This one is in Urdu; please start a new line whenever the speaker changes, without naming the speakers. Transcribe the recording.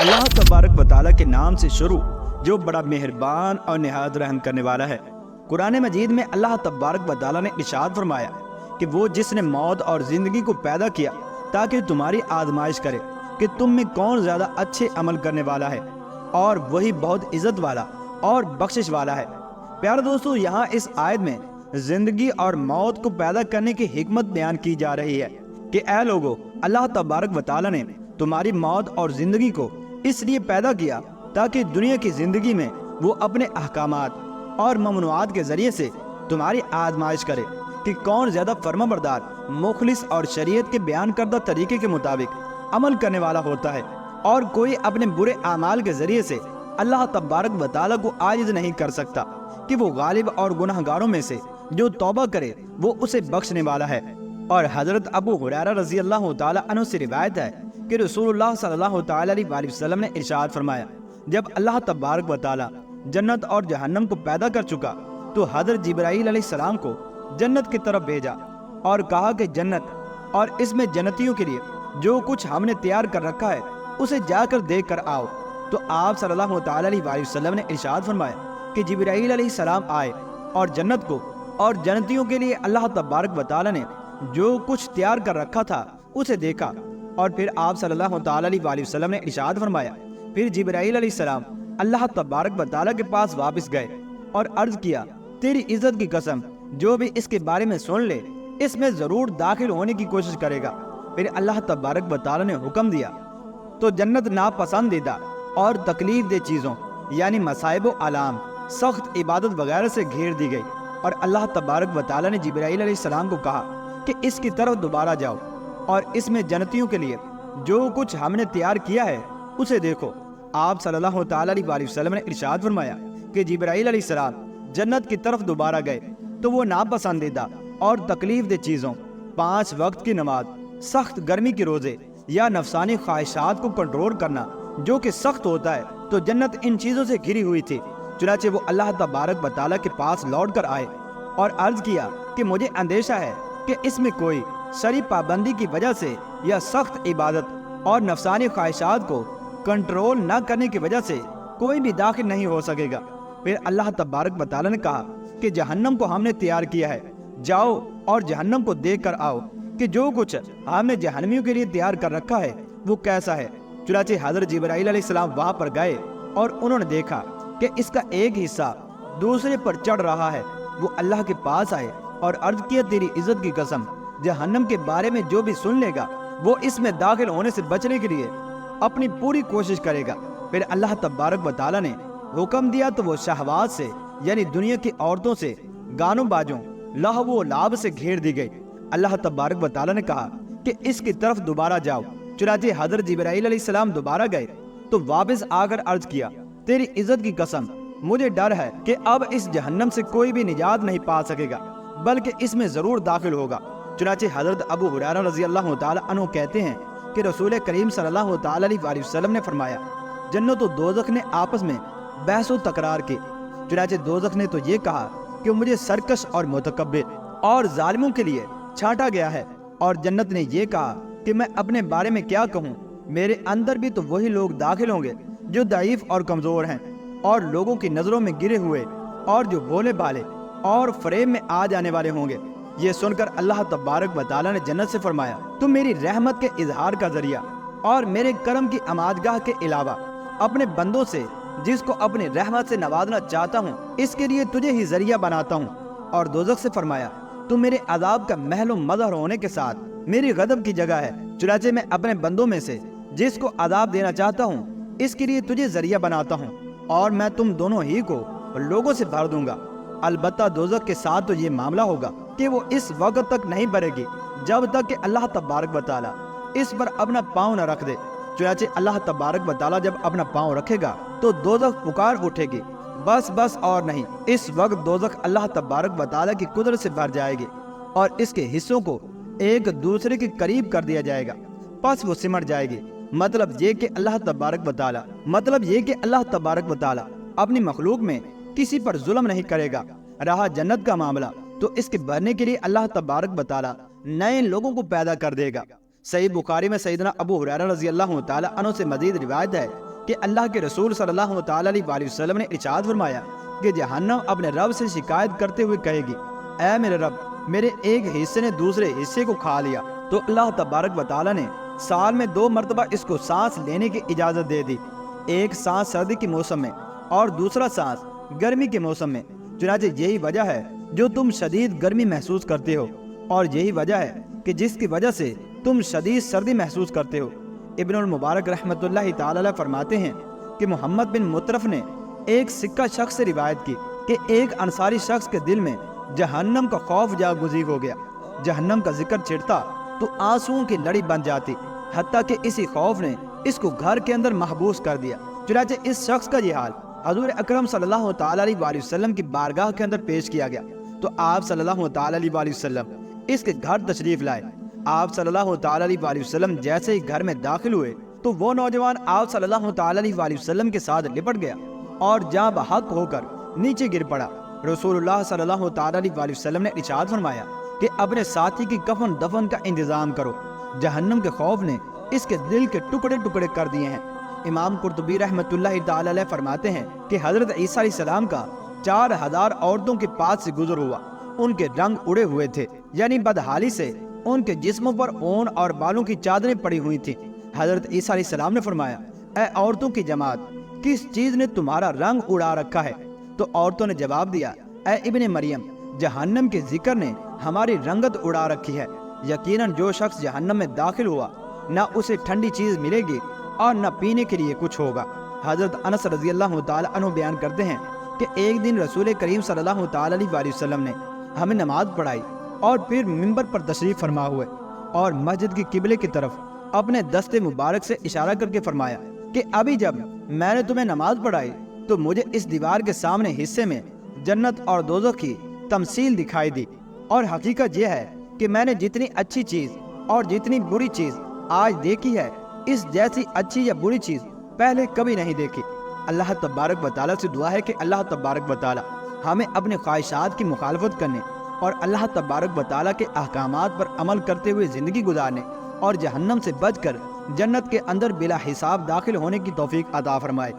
اللہ تبارک و تعالیٰ کے نام سے شروع جو بڑا مہربان اور نہایت رحم کرنے والا ہے۔ قرآن مجید میں اللہ تبارک و تعالیٰ نے ارشاد فرمایا کہ وہ جس نے موت اور زندگی کو پیدا کیا تاکہ تمہاری آزمائش کرے کہ تم میں کون زیادہ اچھے عمل کرنے والا ہے، اور وہی بہت عزت والا اور بخشش والا ہے۔ پیارے دوستو، یہاں اس آیت میں زندگی اور موت کو پیدا کرنے کی حکمت بیان کی جا رہی ہے کہ اے لوگو، اللہ تبارک و تعالیٰ نے تمہاری موت اور زندگی کو اس لیے پیدا کیا تاکہ دنیا کی زندگی میں وہ اپنے احکامات اور ممنوعات کے ذریعے سے تمہاری آزمائش کرے کہ کون زیادہ فرما بردار، مخلص اور شریعت کے بیان کردہ طریقے کے مطابق عمل کرنے والا ہوتا ہے، اور کوئی اپنے برے اعمال کے ذریعے سے اللہ تبارک و تعالیٰ کو عاجز نہیں کر سکتا کہ وہ غالب اور گناہ گاروں میں سے جو توبہ کرے وہ اسے بخشنے والا ہے۔ اور حضرت ابو ہریرہ رضی اللہ تعالیٰ عنہ سے روایت ہے کہ رسول اللہ صلی اللہ تعالیٰ علیہ وسلم نے ارشاد فرمایا، جب اللہ تبارک و تعالیٰ جنت اور جہنم کو پیدا کر چکا تو حضرت جبرائیل علیہ السلام کو جنت کی طرف بھیجا اور کہا کہ جنت اور اس میں جنتیوں کے لیے جو کچھ ہم نے تیار کر رکھا ہے اسے جا کر دیکھ کر آؤ۔ تو آپ صلی اللہ تعالیٰ علیہ وسلم نے ارشاد فرمایا کہ جبرائیل علیہ السلام آئے اور جنت کو اور جنتیوں کے لیے اللہ تبارک و تعالیٰ نے جو کچھ تیار کر رکھا تھا اسے دیکھا، اور پھر آپ صلی اللہ تعالیٰ علیہ وسلم نے ارشاد فرمایا، پھر جبرائیل علیہ السلام اللہ تبارک و تعالیٰ کے پاس واپس گئے اور عرض کیا، تیری عزت کی قسم، جو بھی اس کے بارے میں سن لے اس میں ضرور داخل ہونے کی کوشش کرے گا۔ پھر اللہ تبارک و تعالیٰ نے حکم دیا تو جنت ناپسندیدہ اور تکلیف دہ چیزوں یعنی مصائب و آلام، سخت عبادت وغیرہ سے گھیر دی گئی، اور اللہ تبارک و تعالیٰ نے جبرائیل علیہ السلام کو کہا کہ اس کی طرف دوبارہ جاؤ اور اس میں جنتیوں کے لیے جو کچھ ہم نے تیار کیا ہے اسے دیکھو۔ آپ صلی اللہ تعالیٰ علیہ وسلم نے ارشاد فرمایا کہ جبرائیل علیہ السلام جنت کی طرف دوبارہ گئے تو وہ ناپسندیدہ اور تکلیف دہ چیزوں، 5 وقت کی نماز، سخت گرمی کے روزے یا نفسانی خواہشات کو کنٹرول کرنا جو کہ سخت ہوتا ہے، تو جنت ان چیزوں سے گھری ہوئی تھی۔ چنانچہ وہ اللہ تبارک و تعالیٰ کے پاس لوٹ کر آئے اور عرض کیا کہ مجھے اندیشہ ہے کہ اس میں کوئی شرعی پابندی کی وجہ سے یا سخت عبادت اور نفسانی خواہشات کو کنٹرول نہ کرنے کی وجہ سے کوئی بھی داخل نہیں ہو سکے گا۔ پھر اللہ تبارک و تعالیٰ نے کہا کہ جہنم کو ہم نے تیار کیا ہے، جاؤ اور جہنم کو دیکھ کر آؤ کہ جو کچھ ہم نے جہنمیوں کے لیے تیار کر رکھا ہے وہ کیسا ہے۔ چنانچہ حضرت جبرائیل علیہ السلام وہاں پر گئے اور انہوں نے دیکھا کہ اس کا ایک حصہ دوسرے پر چڑھ رہا ہے۔ وہ اللہ کے پاس آئے اور عرض کیا، تیری عزت کی قسم، جہنم کے بارے میں جو بھی سن لے گا وہ اس میں داخل ہونے سے بچنے کے لیے اپنی پوری کوشش کرے گا۔ پھر اللہ تبارک و تعالیٰ نے حکم دیا تو وہ شہوات سے یعنی دنیا کی عورتوں سے، گانوں باجوں، لہو و لعب سے گھیر دی گئی۔ اللہ تبارک و تعالیٰ نے کہا کہ اس کی طرف دوبارہ جاؤ۔ چنانچہ حضرت جبرائیل علیہ السلام دوبارہ گئے تو واپس آ کر عرض کیا، تیری عزت کی قسم، مجھے ڈر ہے کہ اب اس جہنم سے کوئی بھی نجات نہیں پا سکے گا بلکہ اس میں ضرور داخل ہوگا۔ چنانچہ حضرت ابو ہریرہ رضی اللہ تعالیٰ عنہ کہتے ہیں کہ رسول کریم صلی اللہ تعالیٰ علیہ وسلم نے فرمایا، جنت و دوزخ نے آپس میں بحث و تکرار کی۔ چنانچہ دوزخ نے تو یہ کہا کہ مجھے سرکش اور متکبر اور ظالموں کے لیے چھانٹا گیا ہے، اور جنت نے یہ کہا کہ میں اپنے بارے میں کیا کہوں، میرے اندر بھی تو وہی لوگ داخل ہوں گے جو ضعیف اور کمزور ہیں اور لوگوں کی نظروں میں گرے ہوئے اور جو بھولے بھالے اور فریب میں آ جانے والے ہوں گے۔ یہ سن کر اللہ تبارک و تعالیٰ نے جنت سے فرمایا، تم میری رحمت کے اظہار کا ذریعہ اور میرے کرم کی اماجگاہ کے علاوہ اپنے بندوں سے جس کو اپنی رحمت سے نوازنا چاہتا ہوں اس کے لیے تجھے ہی ذریعہ بناتا ہوں۔ اور دوزخ سے فرمایا، تم میرے عذاب کا محل و مظہر ہونے کے ساتھ میری غضب کی جگہ ہے، چنانچہ میں اپنے بندوں میں سے جس کو عذاب دینا چاہتا ہوں اس کے لیے تجھے ذریعہ بناتا ہوں، اور میں تم دونوں ہی کو لوگوں سے بھر دوں گا۔ البتہ دوزخ کے ساتھ تو یہ معاملہ ہوگا کہ وہ اس وقت تک نہیں بھرے گی جب تک کہ اللہ تبارک و تعالیٰ اس پر اپنا پاؤں نہ رکھ دے۔ چنانچہ اللہ تبارک و تعالیٰ جب اپنا پاؤں رکھے گا تو دوزخ پکار اٹھے گی، بس بس اور نہیں۔ اس وقت دوزخ اللہ تبارک و تعالیٰ کی قدرت سے بھر جائے گی اور اس کے حصوں کو ایک دوسرے کے قریب کر دیا جائے گا، پس وہ سمٹ جائے گی۔ مطلب یہ کہ اللہ تبارک و تعالیٰ اپنی مخلوق میں کسی پر ظلم نہیں کرے گا۔ رہا جنت کا معاملہ تو اس کے بھرنے کے لیے اللہ تبارک و تعالیٰ نئے لوگوں کو پیدا کر دے گا۔ صحیح بخاری میں سیدنا ابو ہریرہ رضی اللہ تعالیٰ عنہ سے مزید روایت ہے کہ اللہ کے رسول صلی اللہ تعالی علیہ وسلم نے ارشاد فرمایا کہ جہنم اپنے رب سے شکایت کرتے ہوئے کہے گی، اے میرے رب، میرے ایک حصے نے دوسرے حصے کو کھا لیا۔ تو اللہ تبارک و تعالی نے سال میں 2 مرتبہ اس کو سانس لینے کی اجازت دے دی، ایک سانس سردی کے موسم میں اور دوسرا سانس گرمی کے موسم میں۔ چنانچہ یہی وجہ ہے جو تم شدید گرمی محسوس کرتے ہو، اور یہی وجہ ہے کہ جس کی وجہ سے تم شدید سردی محسوس کرتے ہو۔ ابن المبارک رحمۃ اللہ تعالی علیہ فرماتے ہیں کہ محمد بن مطرف نے ایک سکہ شخص سے روایت کی کہ ایک انصاری شخص کے دل میں جہنم کا خوف جا گزیر ہو گیا۔ جہنم کا ذکر چھڑتا تو آنسوؤں کی لڑی بن جاتی، حتیٰ کہ اسی خوف نے اس کو گھر کے اندر محبوس کر دیا۔ چنانچہ اس شخص کا یہ حال حضور اکرم صلی اللہ تعالی علیہ وسلم کی بارگاہ کے اندر پیش کیا گیا، تو آپ صلی اللہ تعالی علیہ وسلم اس کے گھر تشریف لائے۔ آپ صلی اللہ تعالی علیہ وسلم جیسے ہی گھر میں داخل ہوئے تو وہ نوجوان آپ صلی اللہ تعالی علیہ وسلم کے ساتھ لپٹ گیا اور جاں بحق ہو کر نیچے گر پڑا۔ رسول اللہ صلی اللہ تعالی علیہ وسلم نے ارشاد فرمایا کہ اپنے ساتھی کی کفن دفن کا انتظام کرو، جہنم کے خوف نے اس کے دل کے ٹکڑے ٹکڑے کر دیے ہیں۔ امام قرطبی رحمۃ اللہ تعالی علیہ فرماتے ہیں کہ حضرت عیسیٰ علیہ السلام کا 4000 عورتوں کے پاس سے گزر ہوا، ان کے رنگ اڑے ہوئے تھے، یعنی بدحالی سے ان کے جسموں پر اون اور بالوں کی چادریں پڑی ہوئی تھیں۔ حضرت عیسیٰ علیہ السلام نے فرمایا، اے عورتوں کی جماعت، کس چیز نے تمہارا رنگ اڑا رکھا ہے؟ تو عورتوں نے جواب دیا، اے ابن مریم، جہنم کے ذکر نے ہماری رنگت اڑا رکھی ہے۔ یقیناً جو شخص جہنم میں داخل ہوا نہ اسے ٹھنڈی چیز ملے گی اور نہ پینے کے لیے کچھ ہوگا۔ حضرت انس رضی اللہ تعالی عنہ بیان کرتے ہیں کہ ایک دن رسول کریم صلی اللہ تعالی علیہ وسلم نے ہمیں نماز پڑھائی اور پھر منبر پر تشریف فرما ہوئے اور مسجد کی قبلے کی طرف اپنے دست مبارک سے اشارہ کر کے فرمایا کہ ابھی جب میں نے تمہیں نماز پڑھائی تو مجھے اس دیوار کے سامنے حصے میں جنت اور دوزخ کی تمثیل دکھائی دی، اور حقیقت یہ ہے کہ میں نے جتنی اچھی چیز اور جتنی بری چیز آج دیکھی ہے، اس جیسی اچھی یا بری چیز پہلے کبھی نہیں دیکھی۔ اللہ تبارک و تعالیٰ سے دعا ہے کہ اللہ تبارک و تعالیٰ ہمیں اپنے خواہشات کی مخالفت کرنے اور اللہ تبارک و تعالیٰ کے احکامات پر عمل کرتے ہوئے زندگی گزارنے اور جہنم سے بچ کر جنت کے اندر بلا حساب داخل ہونے کی توفیق عطا فرمائے۔